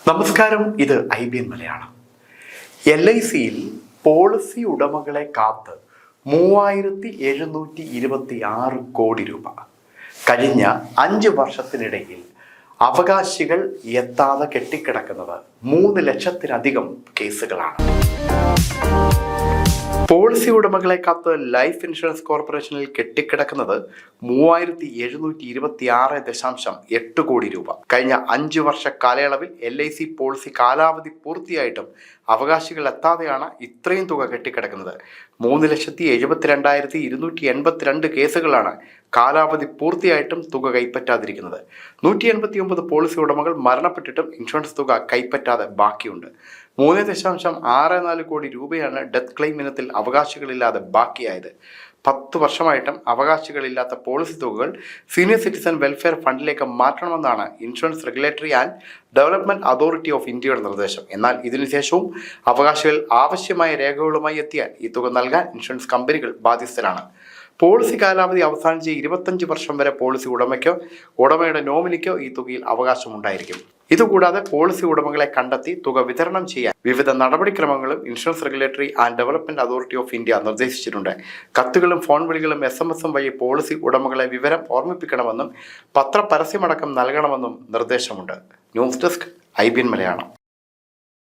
നമസ്കാരം, ഇത് IBN Malayalam. LICയിൽ policy ഉടമകളെ കാത്ത് 3726 കോടി രൂപ. കഴിഞ്ഞ 5 വർഷത്തിനിടയിൽ അവകാശികൾ എത്താതെ കെട്ടിക്കിടക്കുന്നത് 3 ലക്ഷത്തിലധികം കേസുകളാണ്. പോളിസി ഉടമകളെ കാത്ത് ലൈഫ് ഇൻഷുറൻസ് കോർപ്പറേഷനിൽ കെട്ടിക്കിടക്കുന്നത് 3726.8 കോടി രൂപ. കഴിഞ്ഞ 5 വർഷ കാലയളവിൽ LIC പോളിസി കാലാവധി പൂർത്തിയായിട്ടും അവകാശികൾ എത്താതെയാണ് ഇത്രയും തുക കെട്ടിക്കിടക്കുന്നത്. 3,72,282 കേസുകളാണ് കാലാവധി പൂർത്തിയായിട്ടും തുക കൈപ്പറ്റാതിരിക്കുന്നത്. 189 പോളിസി ഉടമകൾ മരണപ്പെട്ടിട്ടും ഇൻഷുറൻസ് തുക കൈപ്പറ്റാതെ ബാക്കിയുണ്ട്. 3.64 കോടി രൂപയാണ് ഡെത്ത് ക്ലെയിം ഇനത്തിൽ അവകാശികളില്ലാതെ ബാക്കിയായത്. 10 വർഷമായിട്ടും അവകാശികളില്ലാത്ത പോളിസി തുകകൾ സീനിയർ സിറ്റിസൺ വെൽഫെയർ ഫണ്ടിലേക്ക് മാറ്റണമെന്നാണ് insurance regulatory and development authority of ഇന്ത്യയുടെ നിർദ്ദേശം. എന്നാൽ ഇതിനുശേഷവും അവകാശികൾ ആവശ്യമായ രേഖകളുമായി എത്തിയാൽ ഈ തുക നൽകാൻ ഇൻഷുറൻസ് കമ്പനികൾ ബാധ്യസ്ഥരാണ്. പോളിസി കാലാവധി അവസാനിച്ച് 25 വർഷം വരെ പോളിസി ഉടമയ്ക്കോ ഉടമയുടെ നോമിനിക്കോ ഈ തുകയിൽ അവകാശമുണ്ടായിരിക്കും. ഇതുകൂടാതെ പോളിസി ഉടമകളെ കണ്ടെത്തി തുക വിതരണം ചെയ്യാൻ വിവിധ നടപടിക്രമങ്ങളും insurance regulatory and development authority of India നിർദ്ദേശിച്ചിട്ടുണ്ട്. കത്തുകളും ഫോൺ വിളികളും SMS വഴി പോളിസി ഉടമകളെ വിവരം ഓർമ്മിപ്പിക്കണമെന്നും പത്രപരസ്യമടക്കം നൽകണമെന്നും നിർദ്ദേശമുണ്ട്. News desk IBN Malayalam.